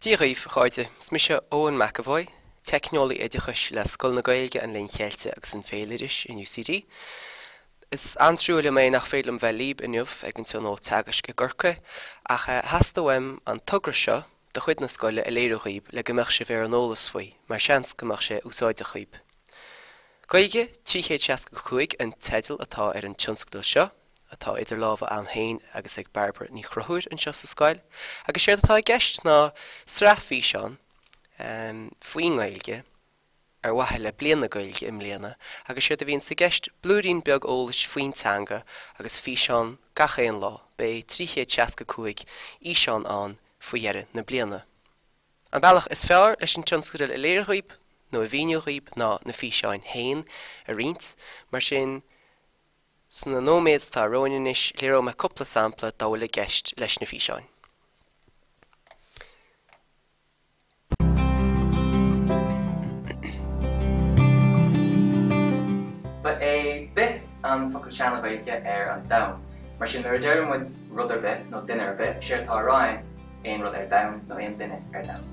Díomh chaide, smise Eoin Mc Evoy, Tionól Idiachais le Scoil na Gaeilge an Líon Chéilte agus an Féileiris in UCD. Is ansrúil mé nach féilm bheith líb inniuh ag an Tionól Teagaisc Gcorca, ach hastóim an tugra seo de chuid na scoile a léireaghíb le gomach sé bhéar an ólas faoi, mar seans gomach sé úsáide chuib. Gaeilge 365 an teidil atá ar an tionscdul seo, atá idir lábha Samhain agus ag Bhairbre Ní Chonchúir an seo sa scoil, agus sé atá gceist ná sraithí seán faoin Gaeilge ar wathe le bliana Gaeilge im léana, agus sé a bhíonn sa gceist blúirín beag ólas faoin teanga agus fí seán gachéon lá, bé 365 í seán an faoihearre na bliana. An bailach is fearr leis an tionscdul a léireaghíb, nó a bhíneoghíb ná na fí seán hain a riint, mar sin Sna nóméid tá roinis léiró me coppla sampla dála gceist leis na fí seán. Ba é bit an focail seanna Gaeilge ar an dam, mar sin ar deireadh muid rud ar bit nó duine ar bit, séir tá ráin éon rud ar dam nó éon duine ar dam.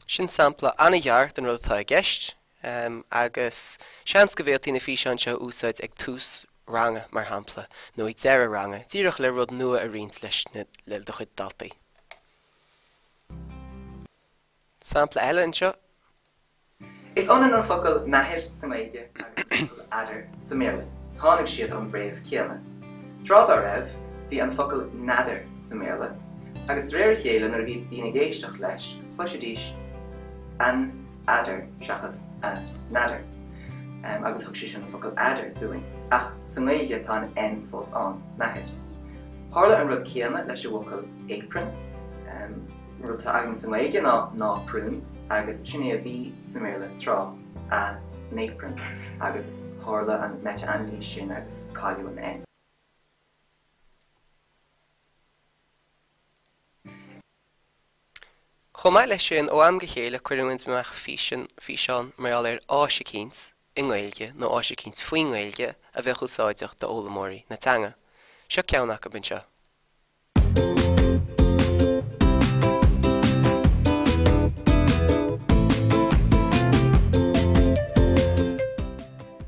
Sin sampla anna dhear den rud atá gceist, agus seans go bhfuil tína fí seán seo úsáid ag tús ranga mar hampla nó ag deire ranga, díreach le rud nua a riint leis le do chuid daltaí. Sampla eile an seo. Is onan an focail nathir sa Gaeilge agus an focail adar sa méle. Tháinig siad an bhréamh céanna. Trád á raibh bhí an focail nadar sa méle, agus dréir chéile nar bhí daoine géisteach leis, pluisidís an adar seachas an nadar. Agus thug sé sin an focail adar dúin, ach sa Gaeilge tá an N fós an nathir. Tharla an rud céanna leis a bhfocail éiprin, rud tá agam sa Gaeilge ná prún, agus sinné a bhí sa méle trá a néiprin, agus tharla an meta anlí sin agus cáiliú an N. Chomá leis sin ó am go chéile cuireann meach fí seán mar ar áisicíns in Gaeilge nó áisicíns faoin Gaeilge a bheith úsáideach do ólamóirí na teanga. Seo ceannach go bin seo.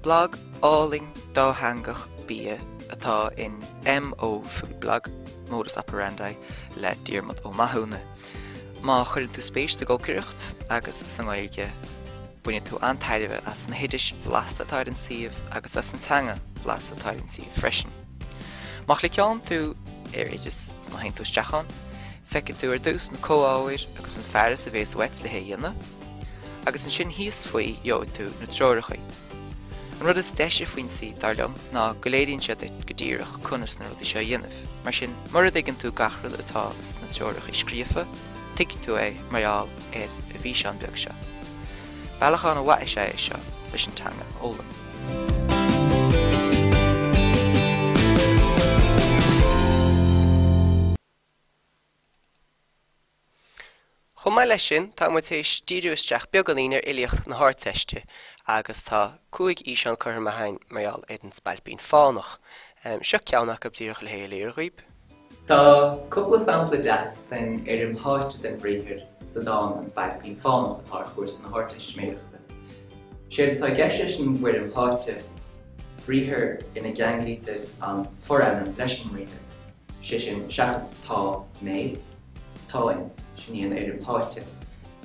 Blog áling dáthangach bia atá in MO food blog modus operandi le Diarmid ó Mathúna. Má chuirn tú spéis de ggócaireacht agus san Gaeilge buine tú antaidimh as na héidir bhlasta atá an siomh agus as an teanga bhlasta atá an siomh freisin. Mach le ceann tú ar éidir má hain tú steachán, feicid tú ar dús na cóáir agus an fearras a bhés wet le héana, agus an sin híos faoi jóid tú na tróirichaí. An rud is deise faoin si darlumm ná go léiríonn siad go dtíreach chunas na rud seo dhéanamh, mar sin mar a dtuigeann tú gachrúil atá na tróirichaí scríofa, tuigh tú é marall ar a bhí seán beag seo. Bailachán a bhaith sé é seo leis an teanga ólam. Chomá leis sin tá muid éis díriú isteach beag an líonar ilíocht na háirteiste agus tá cúig íseán chuir maithain marall éad an spailpín fánach. Seo ceannach go dtíreach le héal léirghaoib. Tá cúpla sampla deas den ar an háite den bhríthir sa dáin an spailpín fánach atá chuirt na háirteiste méireachta. Séir tá gceis an bhuiir an háite bhríthir ina gceanglítear an forranam leis an bhríthir. Sé sin seachas tá méid, táin sin ar an háite.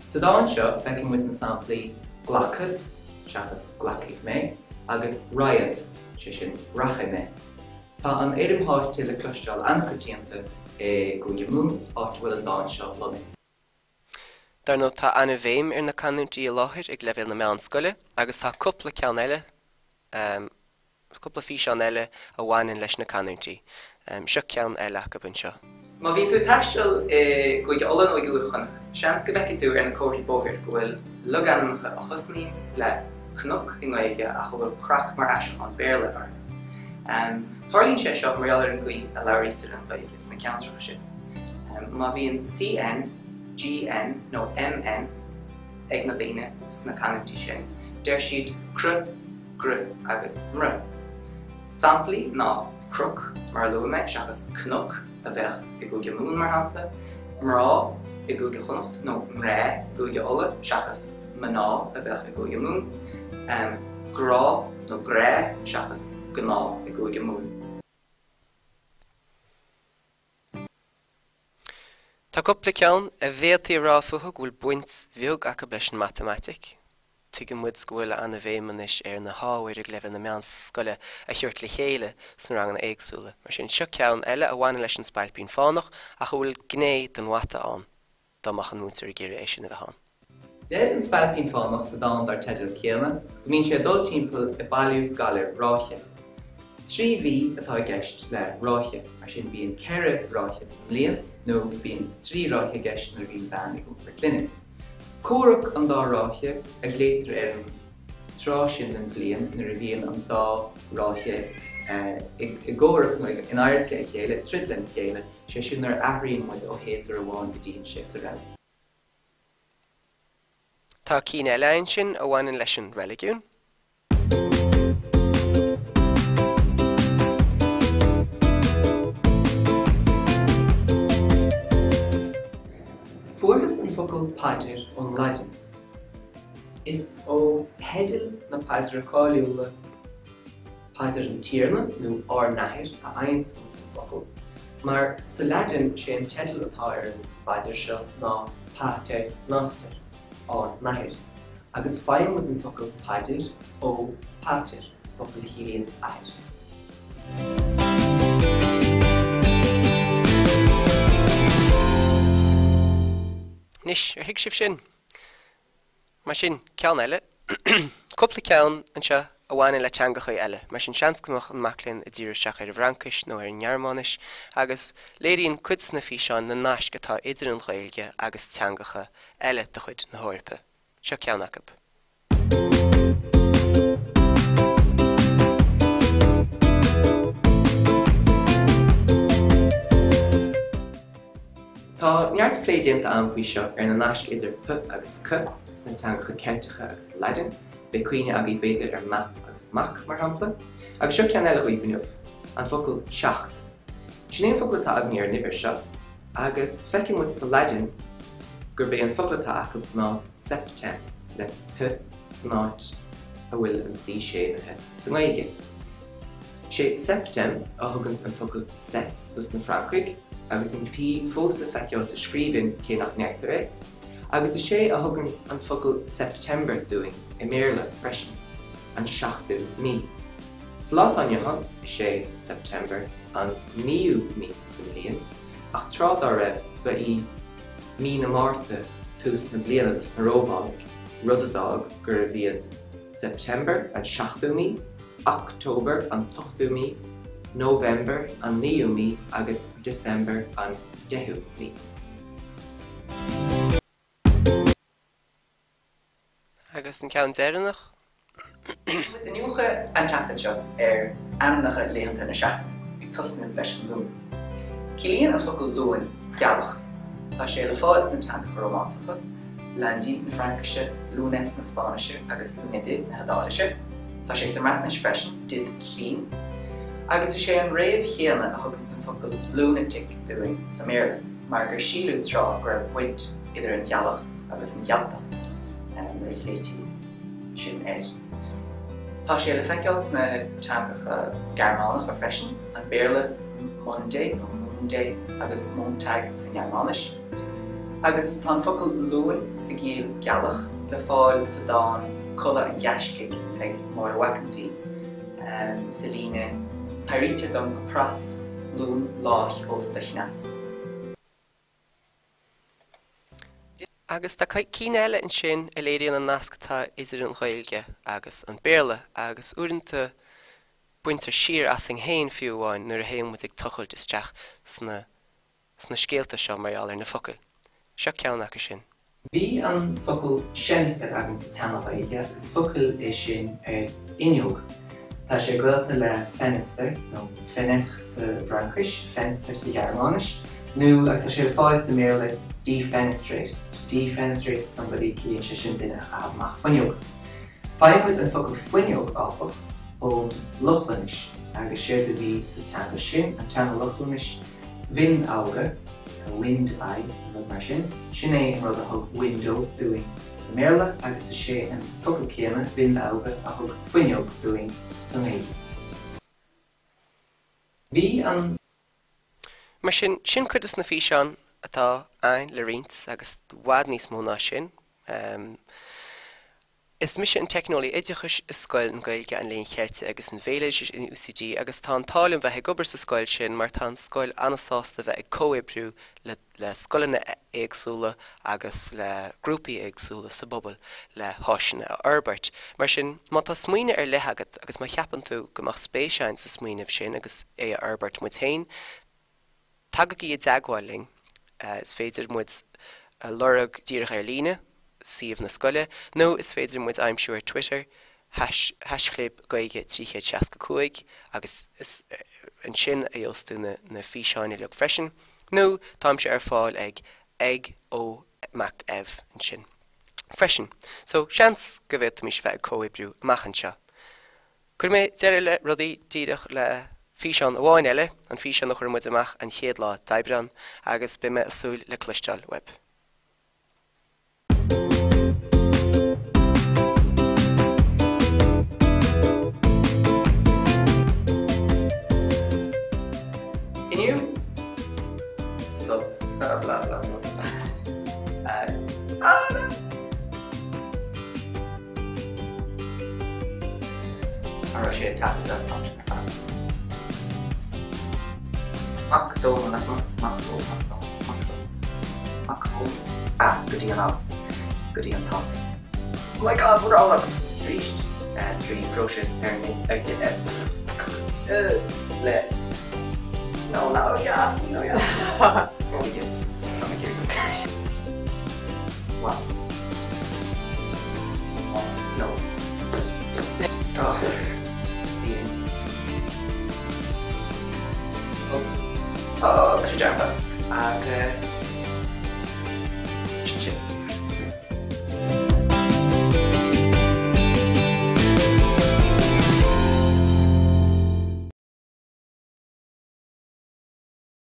Sa dáin seo feicim was na samplaí glacad, seachas glacaigh mé, agus raiad, sé sin racha mé. Tá an éidirm háite le cloisteáil ancotíanta go mún áit bhfuil an dáin seo lona. Dar nó tá anna bhéim ar na canúintí a láthir ag le bhéal na meán scoile, agus tá cúpla ceann eile, cúpla fí seán eile a bhhaininn leis na canúintí. Seo ceann eile go bin seo. Má bhí tú taisteal go olan ó gúchacht, seans go bheici tú ar na cóirí bóthir go bhfuil lugan a thusnaíns le cnoc in Gaeilge a bhfuil crack mar eisiáin béarla ar. Tarlíonn sé seo marall ar an gcuí a labhraítear an Gaeilge na ceantracha sin. Má bhíonn CN, GN nó MN ag na daoine na canúintí sin, deir siad cru, gru agus mru. Samplaí ná cruk mar lume seachas cnoc a bheith I gúige mún mar hapla, mrá I gúige chonacht nó mré gúige ola seachas maná a bheith I gúige mún, grá nó gré seachas gná I gúige mún. Tá cúpla ceann a bhéaltaí ráfucha bhfuil buint bheag acu leis an matematic. Tuige muid scoile anna bhémanis na háhair ag leibh na meán scoile a chuirt le chéile san rang na éagsúla, mar sin seo ceann eile a bhaine leis an spailpín fánach a bhfuil gné den wata an, dámach an múntar I ggéire é sin a bheitán. Déad an spailpín fánach sa dáin ar teidir céanna, go mín sé dul timpeall I bailú galir ráithe. Trí bhí atá gceist le ráithe, mar sin bíon ceithre ráithe san líon, nó bíon trí ráithe gceist na bhíon bhean I gúpla clinic. Cúrach an dá ráithe a gléitr an trá sin an bhliain nuair a bhíon an dá ráithe I ggóireach nó in airce a chéile, tridlan chéile, sé sin ar athraíonn muid ó héasar a bháin go dtíonn sé sa rel. Tá cín eile sin a bhaineann leis an religiún. Fuarthas an focail paidir ón Laidin. Is ó hedil na paidir cáiliúla paidir an tíorna nó ár nathir a ains an focail, mar sa Laidin sé an tedal atá ar an paidir seo ná pater noster ár nathir, agus faigheann an focail paidir ó pater focail hílíons air. Nis, hic sibh sin. Mar sin ceann eile, cúpla ceann an seo a bhhaine le teangacha eile, mar sin seanscamach an maclinn a dtíiristeach ar a bhrancais nó ar an nearmánis, agus léiríonn cuid sna físeán na náisc atá idir an Ghaeilge agus teangacha eile de chuid na hórpa. Seo ceann acab. Tá neart pléidianta an faoi seo ar na náisc idir p agus c, gus na teangacha Celtacha agus Laidin, be cuine agaí beidir ar map agus mac mar hampla, agus seo ceann eile uibineamh, an focail seacht. Sin éon focail atá agam ar nifir seo, agus feiceann muid sa Laidin gur bé an focail atá acu ná septem le p san áit a bhfuil an sí séimethe sa Gaeilge. Sé septem a thugans an focail set dus na Francraigh, agus an pí fós le feiceáil sa scríbhinn cé nach neachtar é, agus is sé a thugans an focail September dúing I méarla freisin, an 7 mí. Sa lá aineán is sé September an 9 mí sa bliain, ach trád á raibh ba í mí na Márta tús na bliana agus na rómhánaigh, rud a dag gur a bhíad September an 7 mí, October an 8 mí, November an 9 mí agus December an 10 mí. Agus an ceann deireanach? With an ucha an teachtain seo ar annacha léanta na seachtain ag tosnú leis an lún. Cilíonn an focail lúin gealach, tá sé le fáil na teangacha romansacha, landí na Francaise, lúnes na Spáise agus lúnidid na Hadáise, tá sé sa ratnis freisin did clean, agus is sé an réamh chéanna a thugann san focail lunatic dúing sa méarla, mar gur sílú trá gur a buint idir an gealach agus an gealtacht mar I chléití sin éir. Tá sé le feiceáil na teangacha Gearmánacha freisin an béarla Monday nó Moonday agus Montag san Gearmánis, agus tá focail luain sa gcéal gealach le fáil sa dáin colla an dheascaigh ag mar wacantí sa líne Tairítear dom go pras lún láith os de chnas. Agus tá cín eile in sin a léiríonn an nascatá idir an Ghaeilge agus an béarla agus uaireanta buintear siar as an héin fiúháin nuair a héim muid ag tuchailt isteach sna scéalta seo marall ar na focail. Seo ceann acu sin. Bhí an focail séniste agan sa teama Ghaeilge agus focail é sin ar inniug. Tá sé gailta le fenester nó fenêtre sa Francais, fenster sa Gearmánis, nó agus tá sé le fáil sa méarla defenestrate. To defenestrate somebody cíonn sé sin duine amach fuinneog. Faigheann an focail fuinneog áfach ó Lochlannis agus siad a bhí sa teanga sin an teangaachúnis bhín ága wind eye mar sin. Sin é an rud a thug window doing sa méarla agus is sé an focail céanna bhín ága a thug fuineog doing sa méid. Bhí an Mar sin chuid is na físeán atá ein le riint agus bhhad níos mó ná sin. Is mis an technolí idirchas is scoil an gailge an léon chéirte agus an bhéileis in UCD agus tá tálim bheith gobar sa scoil sin mar tá scoil anasásta bheith ag cóibrú le scoilena éagsúla agus le grúpaí éagsúla sa bobbal le háisina a Albert. Mar sin má tá smuoine ar lethagat agus má cheapan tú gomach spéisiáin sa smuoineh sin agus é a Albert mu tain, tagaí a deagháiling is féidir muid a lorug díreach ar líne, siomh na scoile, nó is féidir muid I'm sure Twitter, hasclip gaige 365 agus is an sin a dheostú na físeáine le freisin, nó táim sé ar fáil ag Eoin Mc Evoy an sin. Freisin, so seans go bhfuil mis bheith cóibriú machchan seo. Cur mé deir le rudaí díreach le físeán amháin eile an físeán nach chuir muid amach an chéad lá daibreán agus be me asúil le cloisteáil web. Blah blah blah. Ar sé tapú an fan. Macdó macdó. Goodie an all. Goodie on top. Oh my god, we're all up. Reached. 3 ferocious le. No, yes. What we do? Come here. Wow. No. Oh. Scenes. Oh, that's your jumper. Agus.